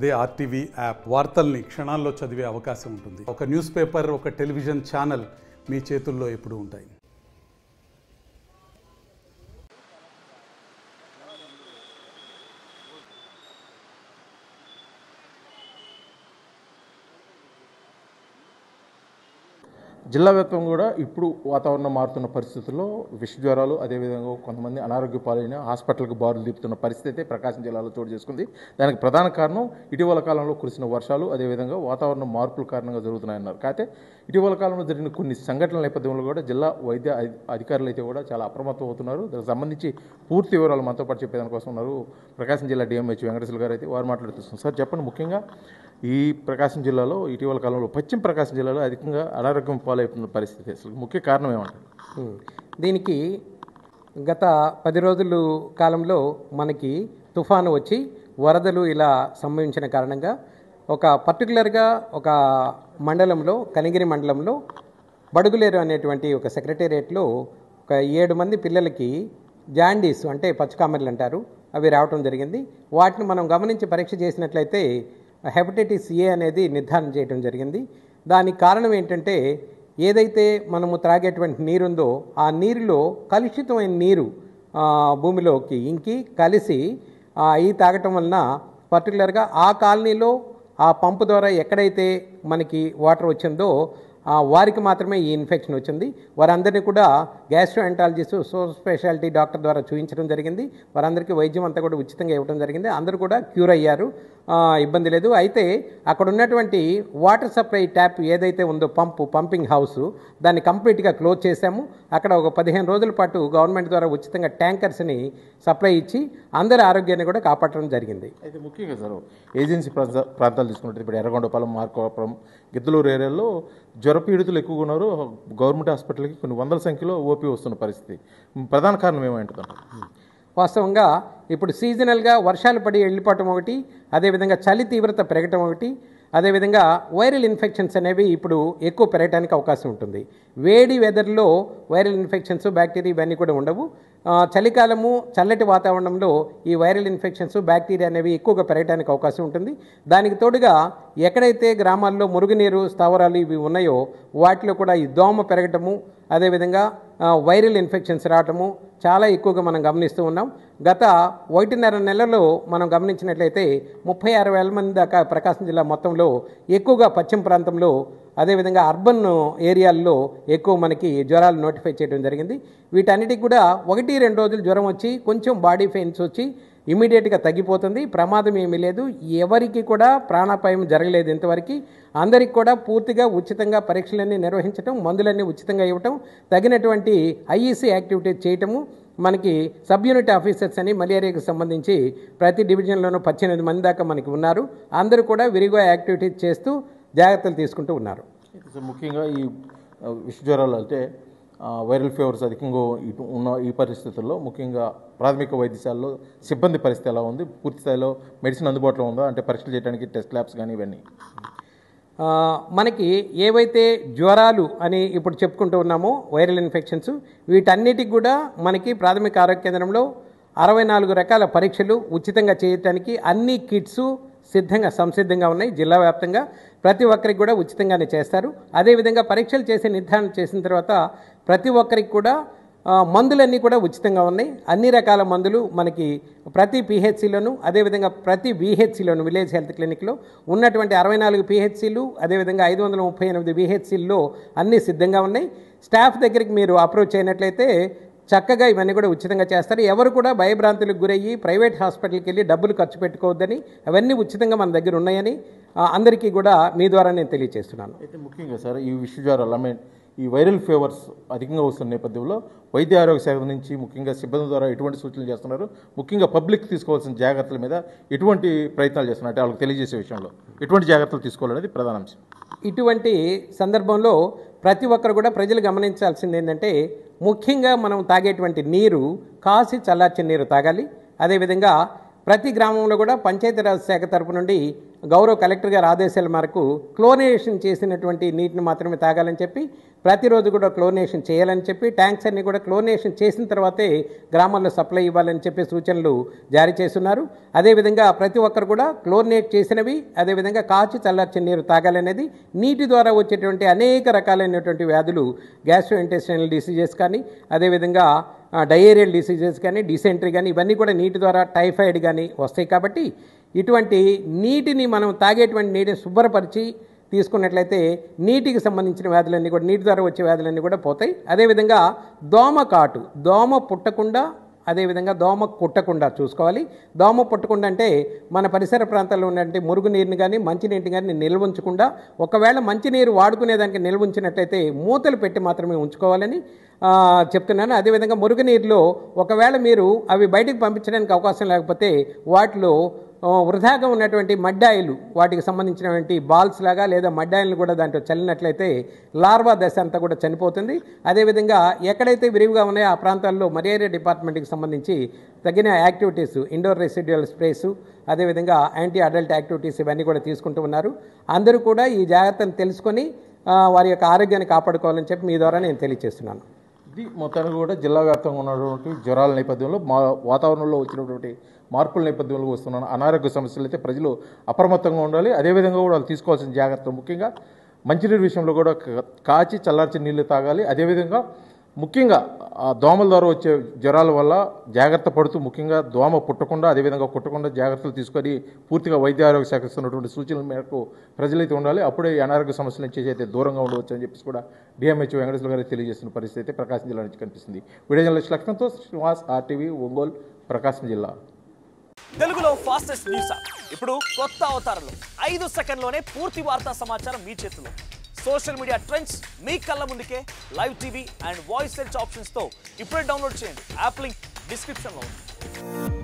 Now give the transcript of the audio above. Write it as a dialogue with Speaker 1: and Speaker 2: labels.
Speaker 1: అదే RTV app వార్తల్ని క్షణాల్లో చదివే అవకాశం ఉంటుంది. ఒక న్యూస్ పేపర్, ఒక టెలివిజన్ ఛానల్ మీ చేతుల్లో ఎప్పుడూ ఉంటాయి.
Speaker 2: జిల్లా వ్యాప్తంగా కూడా ఇప్పుడు వాతావరణం మారుతున్న పరిస్థితుల్లో విష జ్వరాలు, అదేవిధంగా కొంతమంది అనారోగ్య పాలైన హాస్పిటల్కి బారులు తీపుతున్న పరిస్థితి ప్రకాశం జిల్లాలో చోటు చేసుకుంది. దానికి ప్రధాన కారణం ఇటీవల కాలంలో కురిసిన వర్షాలు, అదేవిధంగా వాతావరణ మార్పుల కారణంగా జరుగుతున్నాయన్నారు. కాకపోతే ఇటీవల కాలంలో జరిగిన కొన్ని సంఘటనల నేపథ్యంలో కూడా జిల్లా వైద్య అధికారులు అయితే కూడా చాలా అప్రమత్తం అవుతున్నారు. దానికి సంబంధించి పూర్తి వివరాలు మనతో పాటు చెప్పేదానికోసం ఉన్నారు ప్రకాశం జిల్లా డిఎంహెచ్ వెంకటేశ్వర గారు. అయితే వారు మాట్లాడుతున్నారు. సార్ చెప్పండి, ముఖ్యంగా ఈ ప్రకాశం జిల్లాలో ఇటీవల కాలంలో పశ్చిమ ప్రకాశం జిల్లాలో అధికంగా అనారోగ్యం పాలవుతున్న పరిస్థితి, అసలు ముఖ్య కారణం ఏమంటారు?
Speaker 3: దీనికి గత 10 రోజుల కాలంలో మనకి తుఫాను వచ్చి వరదలు ఇలా సంభవించిన కారణంగా పర్టికులర్గా ఒక మండలంలో, కనిగిరి మండలంలో బడుగులేరు అనేటువంటి ఒక సెక్రటేరియట్లో ఒక 7 మంది పిల్లలకి జాండీస్ అంటే పచ్చకామెర్లు అంటారు, అవి రావటం జరిగింది. వాటిని మనం గమనించి పరీక్ష చేసినట్లయితే హెపటైటిస్ ఏ అనేది నిర్ధారణ చేయడం జరిగింది. దానికి కారణం ఏంటంటే, ఏదైతే మనము త్రాగేటువంటి నీరుందో ఆ నీరులో కలుషితమైన నీరు భూమిలోకి ఇంకి కలిసి అవి తాగటం వలన పర్టికులర్గా ఆ కాలనీలో ఆ పంపు ద్వారా ఎక్కడైతే మనకి వాటర్ వచ్చిందో వారికి మాత్రమే ఈ ఇన్ఫెక్షన్ వచ్చింది. వారందరినీ కూడా గ్యాస్ట్రోఎంటాలజిస్ట్, సూపర్ స్పెషాలిటీ డాక్టర్ ద్వారా చూపించడం జరిగింది. వారందరికీ వైద్యం అంతా కూడా ఉచితంగా ఇవ్వడం జరిగింది. అందరూ కూడా క్యూర్ అయ్యారు, ఇబ్బంది లేదు. అయితే అక్కడ ఉన్నటువంటి వాటర్ సప్లై ట్యాప్ ఏదైతే ఉందో పంపింగ్ హౌస్, దాన్ని కంప్లీట్గా క్లోజ్ చేశాము. అక్కడ ఒక 15 రోజుల పాటు గవర్నమెంట్ ద్వారా ఉచితంగా ట్యాంకర్స్ని సప్లై ఇచ్చి అందరి ఆరోగ్యాన్ని కూడా కాపాడడం జరిగింది.
Speaker 2: అయితే ముఖ్యంగా సార్ ఏజెన్సీ ప్రాంతాలు తీసుకుంటే ఇప్పుడు ఎర్రగొండపాలెం, మార్కాపురం, గిద్దలూరు ఏరియాలో జ్వరపీడితులు ఎక్కువగా ఉన్నారు. గవర్నమెంట్ హాస్పిటల్కి కొన్ని వందల సంఖ్యలో ఓపీ వస్తున్న పరిస్థితి, ప్రధాన కారణం ఏమంటుందంటారు?
Speaker 3: వాస్తవంగా ఇప్పుడు సీజనల్గా వర్షాలు పడి వెళ్ళిపోవటం ఒకటి, అదేవిధంగా చలి తీవ్రత పెరగటం ఒకటి, అదేవిధంగా వైరల్ ఇన్ఫెక్షన్స్ అనేవి ఇప్పుడు ఎక్కువ పెరగడానికి అవకాశం ఉంటుంది. వేడి వెదర్లో వైరల్ ఇన్ఫెక్షన్స్, బ్యాక్టీరియా ఇవన్నీ కూడా ఉండవు. చలికాలము, చల్లటి వాతావరణంలో ఈ వైరల్ ఇన్ఫెక్షన్స్, బ్యాక్టీరియా అనేవి ఎక్కువగా పెరగడానికి అవకాశం ఉంటుంది. దానికి తోడుగా ఎక్కడైతే గ్రామాల్లో మురుగునీరు స్థావరాలు ఇవి ఉన్నాయో వాటిలో కూడా ఈ దోమ పెరగటము, అదేవిధంగా వైరల్ ఇన్ఫెక్షన్స్ రావటము చాలా ఎక్కువగా మనం గమనిస్తూ ఉన్నాం. గత 1.5 నెలలో మనం గమనించినట్లయితే 36,000 మంది దాకా ప్రకాశం జిల్లా మొత్తంలో, ఎక్కువగా పశ్చిమ ప్రాంతంలో, అదేవిధంగా అర్బన్ ఏరియాల్లో ఎక్కువ మనకి జ్వరాలు నోటిఫై చేయడం జరిగింది. వీటన్నిటికి కూడా 1-2 రోజులు జ్వరం వచ్చి కొంచెం బాడీ పెయిన్స్ వచ్చి ఇమీడియట్గా తగ్గిపోతుంది. ప్రమాదం ఏమీ లేదు. ఎవరికి కూడా ప్రాణాపాయం జరగలేదు ఇంతవరకు. అందరికి కూడా పూర్తిగా ఉచితంగా పరీక్షలన్నీ నిర్వహించడం, మందులన్నీ ఉచితంగా ఇవ్వటం, తగినటువంటి ఐఈసీ యాక్టివిటీస్ చేయటము. మనకి సబ్ యూనిట్ ఆఫీసర్స్ అని మలేరియాకి సంబంధించి ప్రతి డివిజన్లోనూ 18 మంది దాకా మనకి ఉన్నారు. అందరూ కూడా విరిగా యాక్టివిటీస్ చేస్తూ జాగ్రత్తలు తీసుకుంటూ ఉన్నారు.
Speaker 2: ముఖ్యంగా ఈ విష జ్వరాలు అంటే వైరల్ ఫీవర్స్ అధికంగా ఉన్న ఈ పరిస్థితుల్లో ముఖ్యంగా ప్రాథమిక వైద్యశాలలో సిబ్బంది పరిస్థితి ఎలా ఉంది? పూర్తి స్థాయిలో మెడిసిన్ అందుబాటులో ఉందా? అంటే పరీక్షలు చేయడానికి టెస్ట్ ల్యాబ్స్ కానీ ఇవన్నీ
Speaker 3: మనకి ఏవైతే జ్వరాలు అని ఇప్పుడు చెప్పుకుంటూ ఉన్నామో వైరల్ ఇన్ఫెక్షన్స్, వీటన్నిటికి కూడా మనకి ప్రాథమిక ఆరోగ్య కేంద్రంలో 64 రకాల పరీక్షలు ఉచితంగా చేయడానికి అన్ని కిట్స్ సంసిద్ధంగా ఉన్నాయి. జిల్లా వ్యాప్తంగా ప్రతి ఒక్కరికి కూడా ఉచితంగానే చేస్తారు. అదేవిధంగా పరీక్షలు చేసి నిర్ధారణ చేసిన తర్వాత ప్రతి ఒక్కరికి కూడా మందులన్నీ కూడా ఉచితంగా ఉన్నాయి. అన్ని రకాల మందులు మనకి ప్రతి పిహెచ్సిలోను, అదేవిధంగా ప్రతి విహెచ్సిలోను, విలేజ్ హెల్త్ క్లినిక్లో ఉన్నటువంటి 64 పిహెచ్సిలు, అదేవిధంగా 538 విహెచ్సిల్లో అన్నీ సిద్ధంగా ఉన్నాయి. స్టాఫ్ దగ్గరికి మీరు అప్రోచ్ అయినట్లయితే చక్కగా ఇవన్నీ కూడా ఉచితంగా చేస్తారు. ఎవరు కూడా భయభ్రాంతులకు గురయ్యి ప్రైవేట్ హాస్పిటల్కి వెళ్ళి డబ్బులు ఖర్చు పెట్టుకోవద్దని, అవన్నీ ఉచితంగా మన దగ్గర ఉన్నాయని అందరికీ కూడా మీ ద్వారా నేను తెలియజేస్తున్నాను.
Speaker 2: అయితే ముఖ్యంగా సార్ ఈ విష జ్వరాలు, ఈ వైరల్ ఫీవర్స్ అధికంగా వస్తున్న నేపథ్యంలో వైద్య ఆరోగ్య శాఖ నుంచి ముఖ్యంగా సిబ్బంది ద్వారా ఎటువంటి సూచనలు చేస్తున్నారు? ముఖ్యంగా పబ్లిక్ తీసుకోవాల్సిన జాగ్రత్తల మీద ఎటువంటి ప్రయత్నాలు చేస్తున్నారు? అంటే వాళ్ళకి తెలియజేసే విషయంలో ఎటువంటి జాగ్రత్తలు తీసుకోవాలనేది ప్రధాన అంశం.
Speaker 3: ఇటువంటి సందర్భంలో ప్రతి ఒక్కరు కూడా ప్రజలు గమనించాల్సింది ఏంటంటే, ముఖ్యంగా మనం తాగేటువంటి నీరు కాసి చల్లార్చిన నీరు తాగాలి. అదేవిధంగా ప్రతి గ్రామంలో కూడా పంచాయతీరాజ్ శాఖ తరపు నుండి గౌరవ కలెక్టర్ గారి ఆదేశాల మేరకు క్లోరినేషన్ చేసినటువంటి నీటిని మాత్రమే తాగాలని చెప్పి, ప్రతిరోజు కూడా క్లోరినేషన్ చేయాలని చెప్పి, ట్యాంక్స్ అన్ని కూడా క్లోరినేషన్ చేసిన తర్వాతే గ్రామాల్లో సప్లై ఇవ్వాలని చెప్పి సూచనలు జారీ చేస్తున్నారు. అదేవిధంగా ప్రతి ఒక్కరు కూడా క్లోరినేట్ చేసినవి, అదేవిధంగా కాచి చల్లార్చిన నీరు తాగాలనేది, నీటి ద్వారా వచ్చేటువంటి అనేక రకాలైనటువంటి వ్యాధులు, గ్యాస్ట్రోఇంటెస్టైనల్ డిసీజెస్ కానీ, అదేవిధంగా డయేరియల్ డిసీజెస్ కానీ, డిసెంట్రీ కానీ, ఇవన్నీ కూడా నీటి ద్వారా టైఫాయిడ్ కానీ వస్తాయి. కాబట్టి ఇటువంటి నీటిని మనం తాగేటువంటి నీటిని శుభ్రపరిచి తీసుకున్నట్లయితే నీటికి సంబంధించిన వ్యాధులన్నీ కూడా, నీటి ద్వారా వచ్చే వ్యాధులన్నీ కూడా పోతాయి. అదేవిధంగా దోమకాటు, దోమ పుట్టకుండా, అదేవిధంగా దోమ కుట్టకుండా చూసుకోవాలి. దోమ పుట్టకుండా అంటే మన పరిసర ప్రాంతాల్లో ఉన్నటువంటి మురుగునీరుని కానీ మంచినీటిని కానీ నిల్వ ఉంచకుండా, ఒకవేళ మంచినీరు వాడుకునేదానికి నిల్వ ఉంచినట్లయితే మూతలు పెట్టి మాత్రమే ఉంచుకోవాలని చెప్తున్నాను. అదేవిధంగా మురుగునీరులో ఒకవేళ మీరు అవి బయటకు పంపించడానికి అవకాశం లేకపోతే వాటిలో వృధాగా ఉన్నటువంటి మడ్డాయిలు, వాటికి సంబంధించినటువంటి బాల్స్ లాగా లేదా మడ్డాయిలను కూడా దాంట్లో చల్లినట్లయితే లార్వా దశ అంతా కూడా చనిపోతుంది. అదేవిధంగా ఎక్కడైతే విరివిగా ఉన్నాయో ఆ ప్రాంతాల్లో మలేరియా డిపార్ట్మెంట్కి సంబంధించి తగిన యాక్టివిటీస్, ఇండోర్ రెసిడ్యువల్ స్ప్రేస్, అదేవిధంగా యాంటీ అడల్ట్ యాక్టివిటీస్ ఇవన్నీ కూడా తీసుకుంటూ ఉన్నారు. అందరూ కూడా ఈ జాగ్రత్తను తెలుసుకొని వారి యొక్క ఆరోగ్యాన్ని కాపాడుకోవాలని చెప్పి మీ ద్వారా నేను తెలియజేస్తున్నాను.
Speaker 2: ఇది మొత్తానికి కూడా జిల్లా వ్యాప్తంగా ఉన్నటువంటి జ్వరాల నేపథ్యంలో వాతావరణంలో వచ్చినటువంటి మార్పుల నేపథ్యంలో వస్తున్న అనారోగ్య సమస్యలు అయితే ప్రజలు అప్రమత్తంగా ఉండాలి. అదేవిధంగా కూడా వాళ్ళు తీసుకోవాల్సిన జాగ్రత్తలు, ముఖ్యంగా మంచినీరు విషయంలో కూడా కాచి చల్లార్చిన నీళ్లు తాగాలి. అదేవిధంగా ముఖ్యంగా దోమల ద్వారా వచ్చే జ్వరాల వల్ల జాగ్రత్త పడుతూ, ముఖ్యంగా దోమ పుట్టకుండా, అదేవిధంగా కుట్టకుండా జాగ్రత్తలు తీసుకొని పూర్తిగా వైద్య ఆరోగ్య శాఖ ఇస్తున్నటువంటి సూచనల మేరకు ప్రజలైతే ఉండాలి. అప్పుడే ఈ అనారోగ్య సమస్యల నుంచి అయితే దూరంగా ఉండవచ్చు అని చెప్పేసి కూడా డిఎంహెచ్ఓ వెంకటేశ్వర గారు తెలియజేస్తున్న పరిస్థితి అయితే ప్రకాశం జిల్లా నుంచి కనిపిస్తుంది. వీడియో జర్నలిస్ట్ లక్ష్మణ్తో శ్రీనివాస్, ఆర్టీవీ, ఒంగోలు, ప్రకాశం జిల్లా.
Speaker 4: తెలుగులో ఫాస్టెస్ట్ న్యూస్ యాప్ ఇప్పుడు కొత్త అవతారంలో 5 సెకండ్లోనే పూర్తి వార్తా సమాచారం మీ చేతిలో. సోషల్ మీడియా ట్రెండ్స్ మీ కళ్ళ ముందుకే live TV and voice search options తో ఇప్పుడే డౌన్లోడ్ చేయండి. యాప్ లింక్ డిస్క్రిప్షన్ లో ఉంది.